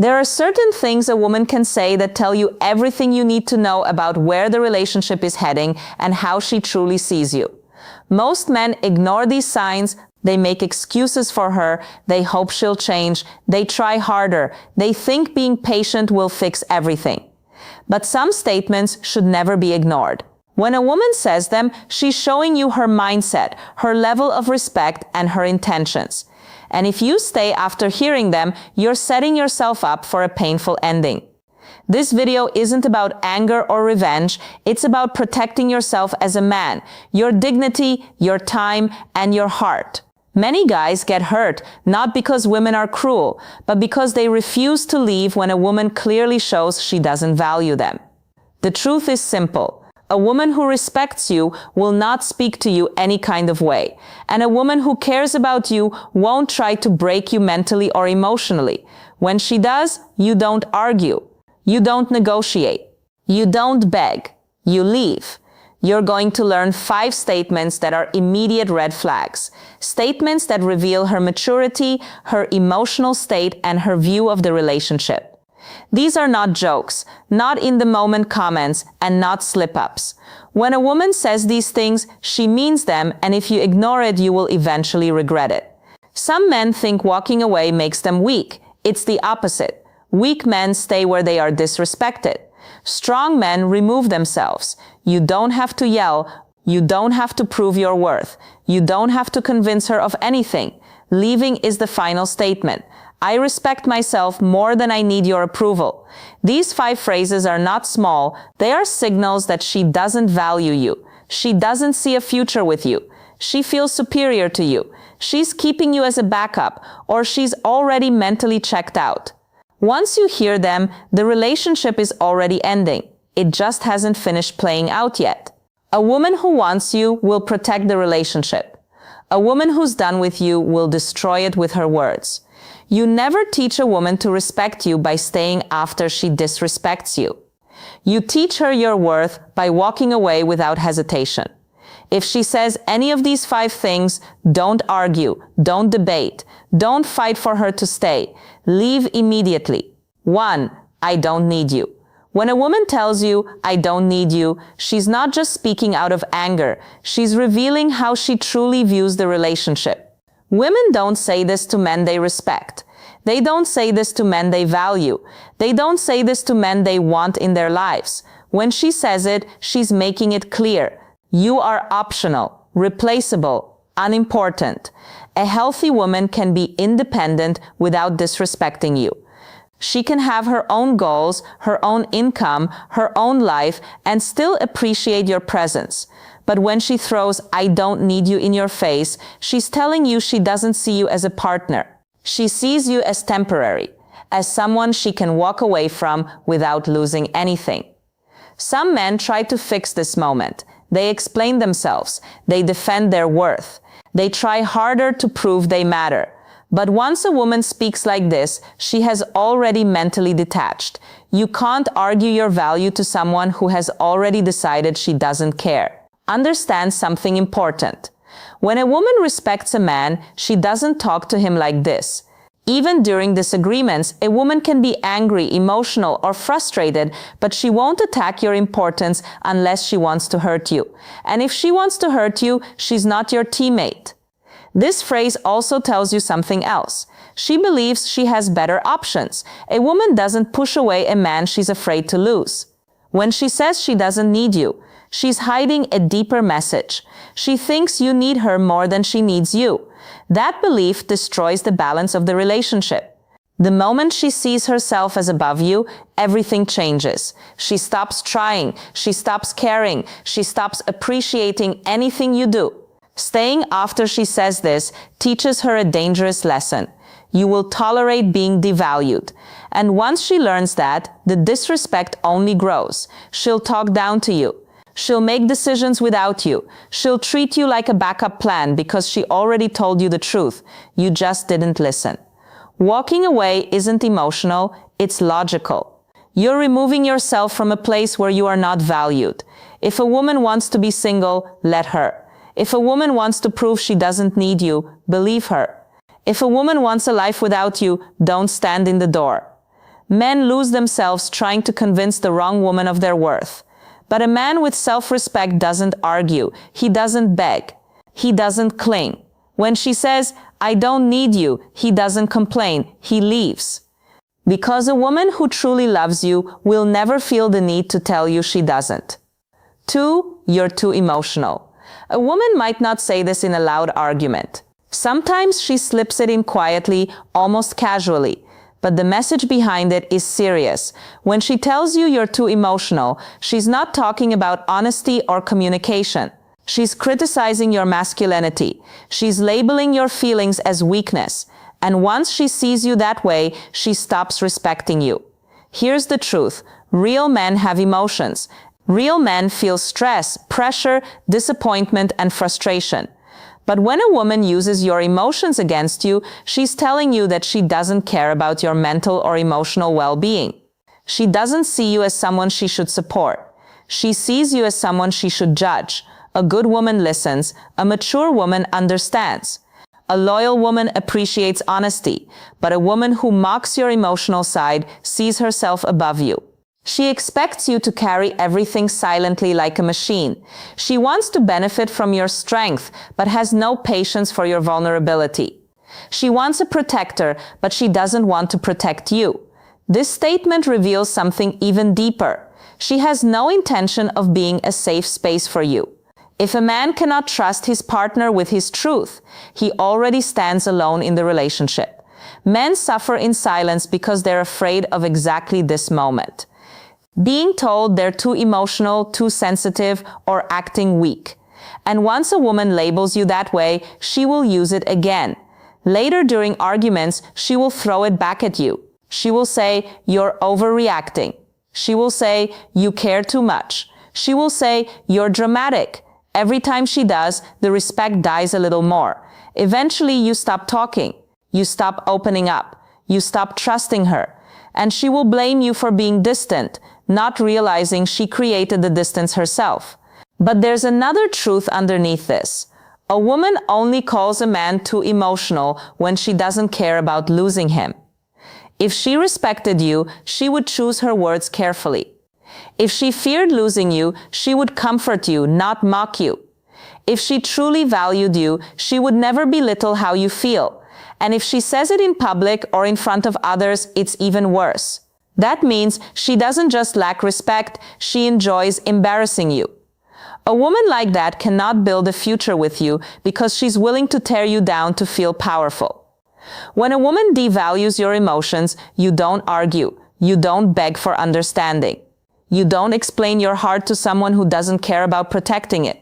There are certain things a woman can say that tell you everything you need to know about where the relationship is heading and how she truly sees you. Most men ignore these signs. They make excuses for her. They hope she'll change. They try harder. They think being patient will fix everything. But some statements should never be ignored. When a woman says them, she's showing you her mindset, her level of respect, and her intentions. And if you stay after hearing them, you're setting yourself up for a painful ending. This video isn't about anger or revenge. It's about protecting yourself as a man, your dignity, your time, and your heart. Many guys get hurt, not because women are cruel, but because they refuse to leave when a woman clearly shows she doesn't value them. The truth is simple. A woman who respects you will not speak to you any kind of way. And a woman who cares about you won't try to break you mentally or emotionally. When she does, you don't argue. You don't negotiate. You don't beg. You leave. You're going to learn 5 statements that are immediate red flags. Statements that reveal her maturity, her emotional state, and her view of the relationship. These are not jokes, not in-the-moment comments, and not slip-ups. When a woman says these things, she means them, and if you ignore it, you will eventually regret it. Some men think walking away makes them weak. It's the opposite. Weak men stay where they are disrespected. Strong men remove themselves. You don't have to yell. You don't have to prove your worth. You don't have to convince her of anything. Leaving is the final statement. I respect myself more than I need your approval. These 5 phrases are not small. They are signals that she doesn't value you. She doesn't see a future with you. She feels superior to you. She's keeping you as a backup, or she's already mentally checked out. Once you hear them, the relationship is already ending. It just hasn't finished playing out yet. A woman who wants you will protect the relationship. A woman who's done with you will destroy it with her words. You never teach a woman to respect you by staying after she disrespects you. You teach her your worth by walking away without hesitation. If she says any of these 5 things, don't argue, don't debate, don't fight for her to stay. Leave immediately. 1. I don't need you. When a woman tells you, I don't need you, she's not just speaking out of anger. She's revealing how she truly views the relationship. Women don't say this to men they respect. They don't say this to men they value. They don't say this to men they want in their lives. When she says it, she's making it clear. You are optional, replaceable, unimportant. A healthy woman can be independent without disrespecting you. She can have her own goals, her own income, her own life, and still appreciate your presence. But when she throws, I don't need you in your face, she's telling you she doesn't see you as a partner. She sees you as temporary, as someone she can walk away from without losing anything. Some men try to fix this moment. They explain themselves. They defend their worth. They try harder to prove they matter. But once a woman speaks like this, she has already mentally detached. You can't argue your value to someone who has already decided she doesn't care. Understand something important. When a woman respects a man, she doesn't talk to him like this. Even during disagreements, a woman can be angry, emotional, or frustrated, but she won't attack your importance unless she wants to hurt you. And if she wants to hurt you, she's not your teammate. This phrase also tells you something else. She believes she has better options. A woman doesn't push away a man she's afraid to lose. When she says she doesn't need you, she's hiding a deeper message. She thinks you need her more than she needs you. That belief destroys the balance of the relationship. The moment she sees herself as above you, everything changes. She stops trying. She stops caring. She stops appreciating anything you do. Staying after she says this teaches her a dangerous lesson. You will tolerate being devalued. And once she learns that, the disrespect only grows. She'll talk down to you. She'll make decisions without you. She'll treat you like a backup plan because she already told you the truth. You just didn't listen. Walking away isn't emotional, it's logical. You're removing yourself from a place where you are not valued. If a woman wants to be single, let her. If a woman wants to prove she doesn't need you, believe her. If a woman wants a life without you, don't stand in the door. Men lose themselves trying to convince the wrong woman of their worth. But a man with self-respect doesn't argue. He doesn't beg. He doesn't cling. When she says, "I don't need you," he doesn't complain. He leaves. Because a woman who truly loves you will never feel the need to tell you she doesn't. 2. You're too emotional. A woman might not say this in a loud argument. Sometimes she slips it in quietly, almost casually. But the message behind it is serious. When she tells you you're too emotional, she's not talking about honesty or communication. She's criticizing your masculinity. She's labeling your feelings as weakness. And once she sees you that way, she stops respecting you. Here's the truth. Real men have emotions. Real men feel stress, pressure, disappointment, and frustration. But when a woman uses your emotions against you, she's telling you that she doesn't care about your mental or emotional well-being. She doesn't see you as someone she should support. She sees you as someone she should judge. A good woman listens. A mature woman understands. A loyal woman appreciates honesty. But a woman who mocks your emotional side sees herself above you. She expects you to carry everything silently like a machine. She wants to benefit from your strength, but has no patience for your vulnerability. She wants a protector, but she doesn't want to protect you. This statement reveals something even deeper. She has no intention of being a safe space for you. If a man cannot trust his partner with his truth, he already stands alone in the relationship. Men suffer in silence because they're afraid of exactly this moment. Being told they're too emotional, too sensitive, or acting weak. And once a woman labels you that way, she will use it again. Later during arguments, she will throw it back at you. She will say, "You're overreacting." She will say, "You care too much." She will say, "You're dramatic." Every time she does, the respect dies a little more. Eventually, you stop talking. You stop opening up. You stop trusting her. And she will blame you for being distant, not realizing she created the distance herself. But there's another truth underneath this. A woman only calls a man too emotional when she doesn't care about losing him. If she respected you, she would choose her words carefully. If she feared losing you, she would comfort you, not mock you. If she truly valued you, she would never belittle how you feel. And if she says it in public or in front of others, it's even worse. That means she doesn't just lack respect, she enjoys embarrassing you. A woman like that cannot build a future with you because she's willing to tear you down to feel powerful. When a woman devalues your emotions, you don't argue. You don't beg for understanding. You don't explain your heart to someone who doesn't care about protecting it.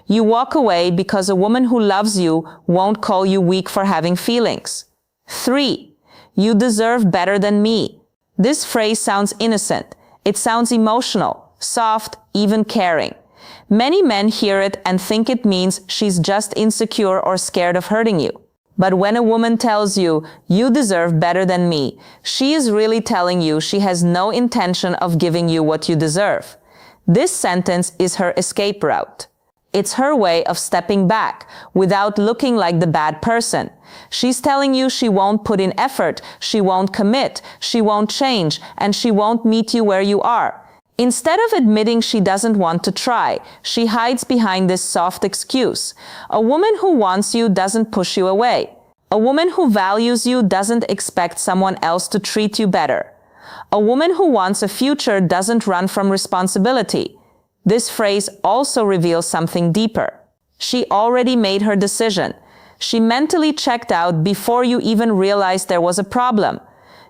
You walk away because a woman who loves you won't call you weak for having feelings. 3. You deserve better than me. This phrase sounds innocent. It sounds emotional, soft, even caring. Many men hear it and think it means she's just insecure or scared of hurting you. But when a woman tells you, "You deserve better than me," she is really telling you she has no intention of giving you what you deserve. This sentence is her escape route. It's her way of stepping back without looking like the bad person. She's telling you she won't put in effort, she won't commit, she won't change, and she won't meet you where you are. Instead of admitting she doesn't want to try, she hides behind this soft excuse. A woman who wants you doesn't push you away. A woman who values you doesn't expect someone else to treat you better. A woman who wants a future doesn't run from responsibility. This phrase also reveals something deeper. She already made her decision. She mentally checked out before you even realized there was a problem.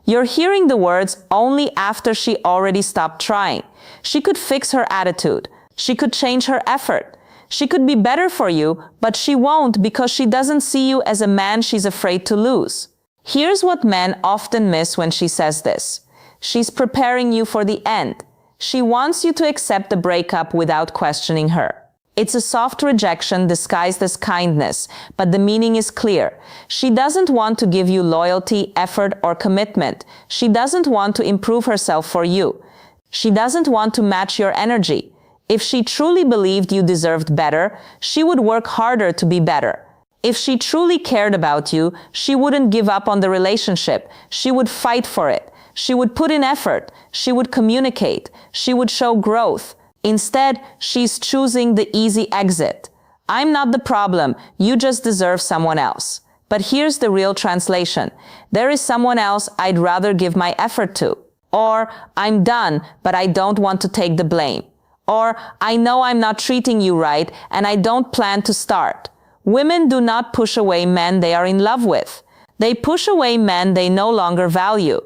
You're hearing the words only after she already stopped trying. She could fix her attitude. She could change her effort. She could be better for you, but she won't because she doesn't see you as a man she's afraid to lose. Here's what men often miss when she says this. She's preparing you for the end. She wants you to accept the breakup without questioning her. It's a soft rejection disguised as kindness, but the meaning is clear. She doesn't want to give you loyalty, effort, or commitment. She doesn't want to improve herself for you. She doesn't want to match your energy. If she truly believed you deserved better, she would work harder to be better. If she truly cared about you, she wouldn't give up on the relationship. She would fight for it. She would put in effort. She would communicate. She would show growth. Instead, she's choosing the easy exit. I'm not the problem. You just deserve someone else. But here's the real translation. There is someone else I'd rather give my effort to. Or, I'm done, but I don't want to take the blame. Or, I know I'm not treating you right, and I don't plan to start. Women do not push away men they are in love with. They push away men they no longer value.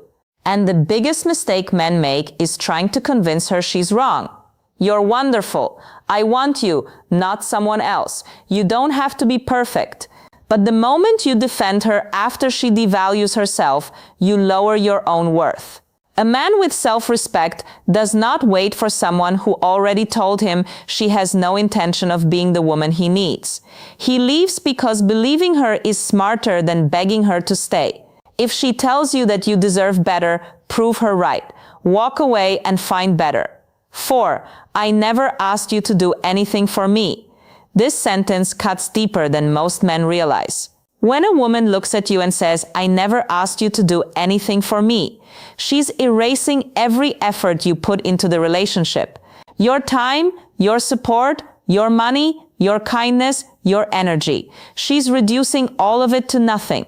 And the biggest mistake men make is trying to convince her she's wrong. You're wonderful. I want you, not someone else. You don't have to be perfect. But the moment you defend her after she devalues herself, you lower your own worth. A man with self-respect does not wait for someone who already told him she has no intention of being the woman he needs. He leaves because believing her is smarter than begging her to stay. If she tells you that you deserve better, prove her right. Walk away and find better. 4. I never asked you to do anything for me. This sentence cuts deeper than most men realize. When a woman looks at you and says, I never asked you to do anything for me, she's erasing every effort you put into the relationship. Your time, your support, your money, your kindness, your energy. She's reducing all of it to nothing.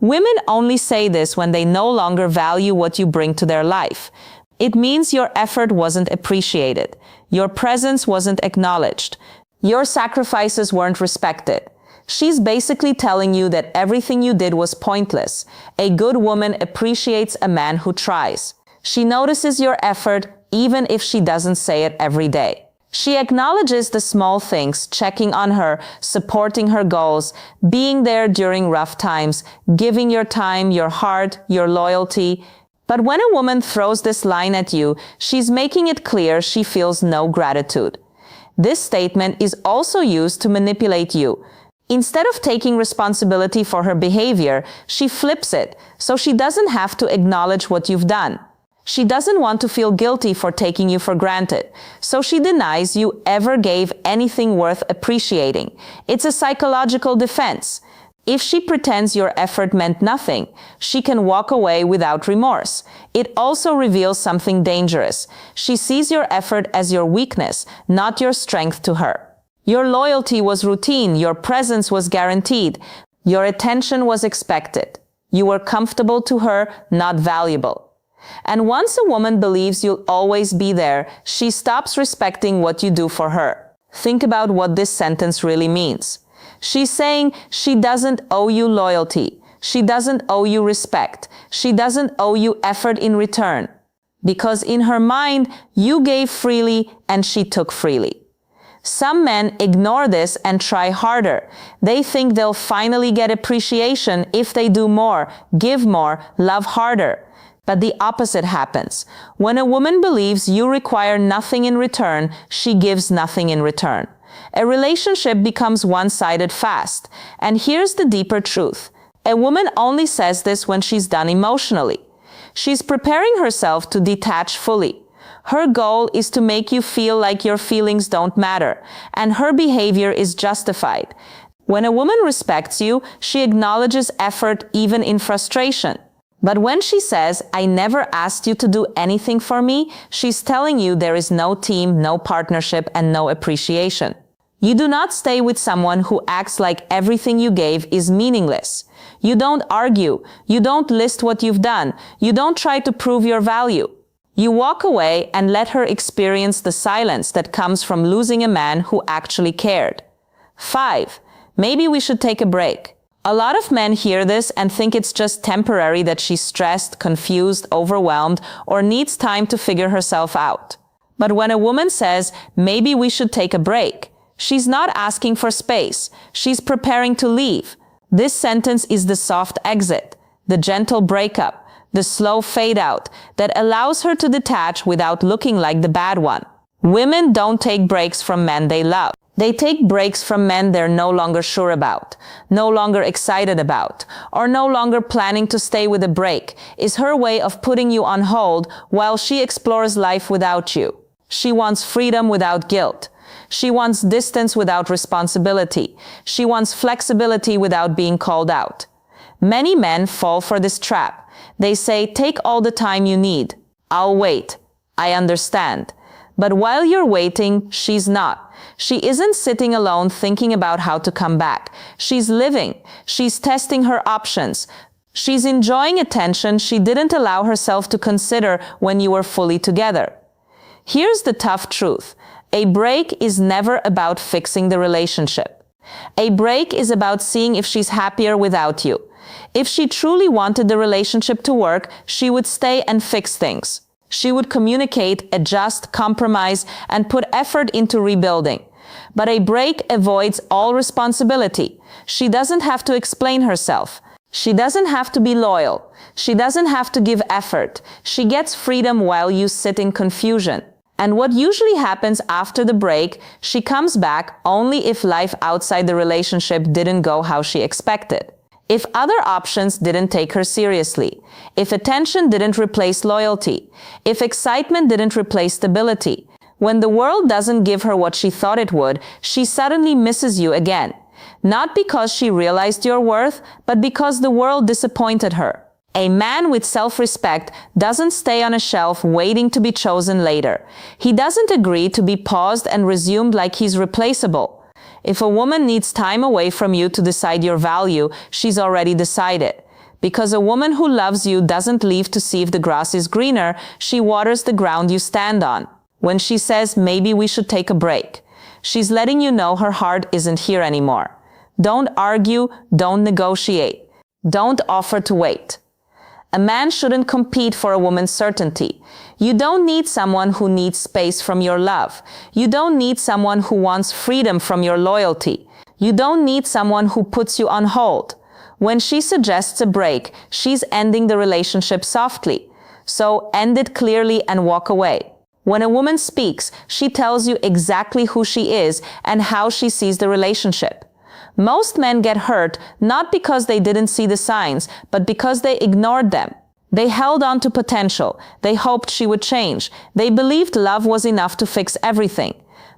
Women only say this when they no longer value what you bring to their life. It means your effort wasn't appreciated. Your presence wasn't acknowledged. Your sacrifices weren't respected. She's basically telling you that everything you did was pointless. A good woman appreciates a man who tries. She notices your effort even if she doesn't say it every day. She acknowledges the small things, checking on her, supporting her goals, being there during rough times, giving your time, your heart, your loyalty. But when a woman throws this line at you, she's making it clear she feels no gratitude. This statement is also used to manipulate you. Instead of taking responsibility for her behavior, she flips it, so she doesn't have to acknowledge what you've done. She doesn't want to feel guilty for taking you for granted, so she denies you ever gave anything worth appreciating. It's a psychological defense. If she pretends your effort meant nothing, she can walk away without remorse. It also reveals something dangerous. She sees your effort as your weakness, not your strength to her. Your loyalty was routine, your presence was guaranteed, your attention was expected. You were comfortable to her, not valuable. And once a woman believes you'll always be there, she stops respecting what you do for her. Think about what this sentence really means. She's saying she doesn't owe you loyalty. She doesn't owe you respect. She doesn't owe you effort in return. Because in her mind, you gave freely and she took freely. Some men ignore this and try harder. They think they'll finally get appreciation if they do more, give more, love harder. But the opposite happens. When a woman believes you require nothing in return, she gives nothing in return. A relationship becomes one-sided fast. And here's the deeper truth. A woman only says this when she's done emotionally. She's preparing herself to detach fully. Her goal is to make you feel like your feelings don't matter, and her behavior is justified. When a woman respects you, she acknowledges effort even in frustration. But when she says, I never asked you to do anything for me, she's telling you there is no team, no partnership, and no appreciation. You do not stay with someone who acts like everything you gave is meaningless. You don't argue. You don't list what you've done. You don't try to prove your value. You walk away and let her experience the silence that comes from losing a man who actually cared. 5. Maybe we should take a break. A lot of men hear this and think it's just temporary, that she's stressed, confused, overwhelmed, or needs time to figure herself out. But when a woman says, maybe we should take a break, she's not asking for space. She's preparing to leave. This sentence is the soft exit, the gentle breakup, the slow fade out that allows her to detach without looking like the bad one. Women don't take breaks from men they love. They take breaks from men they're no longer sure about, no longer excited about, or no longer planning to stay with a break. Is her way of putting you on hold while she explores life without you. She wants freedom without guilt. She wants distance without responsibility. She wants flexibility without being called out. Many men fall for this trap. They say, take all the time you need. I'll wait. I understand. But while you're waiting, she's not. She isn't sitting alone thinking about how to come back. She's living. She's testing her options. She's enjoying attention she didn't allow herself to consider when you were fully together. Here's the tough truth. A break is never about fixing the relationship. A break is about seeing if she's happier without you. If she truly wanted the relationship to work, she would stay and fix things. She would communicate, adjust, compromise, and put effort into rebuilding. But a break avoids all responsibility. She doesn't have to explain herself. She doesn't have to be loyal. She doesn't have to give effort. She gets freedom while you sit in confusion. And what usually happens after the break, she comes back only if life outside the relationship didn't go how she expected. If other options didn't take her seriously, if attention didn't replace loyalty, if excitement didn't replace stability, when the world doesn't give her what she thought it would, she suddenly misses you again. Not because she realized your worth, but because the world disappointed her. A man with self-respect doesn't stay on a shelf waiting to be chosen later. He doesn't agree to be paused and resumed like he's replaceable. If a woman needs time away from you to decide your value, she's already decided. Because a woman who loves you doesn't leave to see if the grass is greener, she waters the ground you stand on. When she says, maybe we should take a break, she's letting you know her heart isn't here anymore. Don't argue, don't negotiate, don't offer to wait. A man shouldn't compete for a woman's certainty. You don't need someone who needs space from your love. You don't need someone who wants freedom from your loyalty. You don't need someone who puts you on hold. When she suggests a break, she's ending the relationship softly. So end it clearly and walk away. When a woman speaks, she tells you exactly who she is and how she sees the relationship. Most men get hurt not because they didn't see the signs, but because they ignored them. They held on to potential. They hoped she would change. They believed love was enough to fix everything.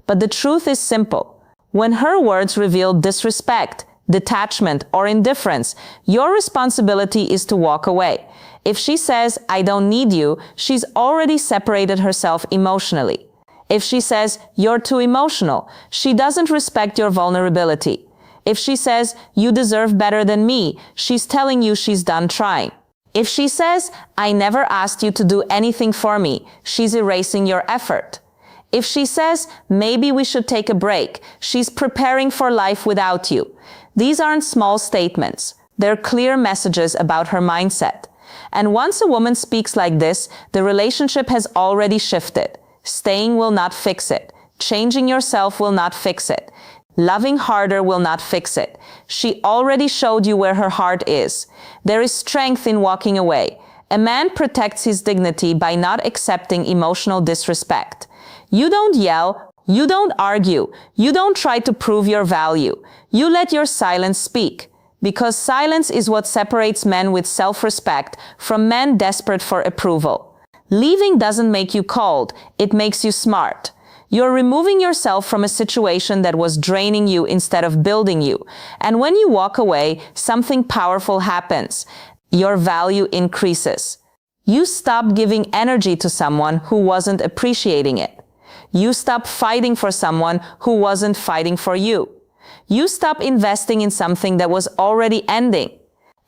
But the truth is simple. When her words reveal disrespect, detachment, or indifference, your responsibility is to walk away. If she says, I don't need you, she's already separated herself emotionally. If she says, you're too emotional, she doesn't respect your vulnerability. If she says, you deserve better than me, she's telling you she's done trying. If she says, I never asked you to do anything for me, she's erasing your effort. If she says, maybe we should take a break, she's preparing for life without you. These aren't small statements. They're clear messages about her mindset. And once a woman speaks like this, the relationship has already shifted. Staying will not fix it. Changing yourself will not fix it. Loving harder will not fix it. She already showed you where her heart is. There is strength in walking away. A man protects his dignity by not accepting emotional disrespect. You don't yell. You don't argue. You don't try to prove your value. You let your silence speak. Because silence is what separates men with self-respect from men desperate for approval. Leaving doesn't make you cold. It makes you smart. You're removing yourself from a situation that was draining you instead of building you. And when you walk away, something powerful happens. Your value increases. You stop giving energy to someone who wasn't appreciating it. You stop fighting for someone who wasn't fighting for you. You stop investing in something that was already ending.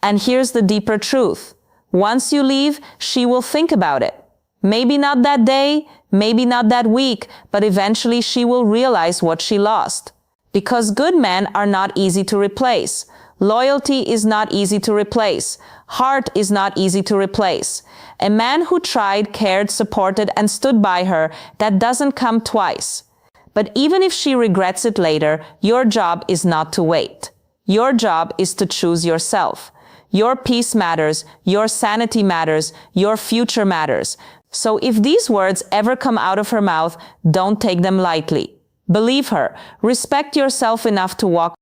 And here's the deeper truth. Once you leave, she will think about it. Maybe not that day, maybe not that week, but eventually she will realize what she lost. Because good men are not easy to replace. Loyalty is not easy to replace. Heart is not easy to replace. A man who tried, cared, supported, and stood by her, that doesn't come twice. But even if she regrets it later, your job is not to wait. Your job is to choose yourself. Your peace matters, your sanity matters, your future matters. So if these words ever come out of her mouth, don't take them lightly. Believe her. Respect yourself enough to walk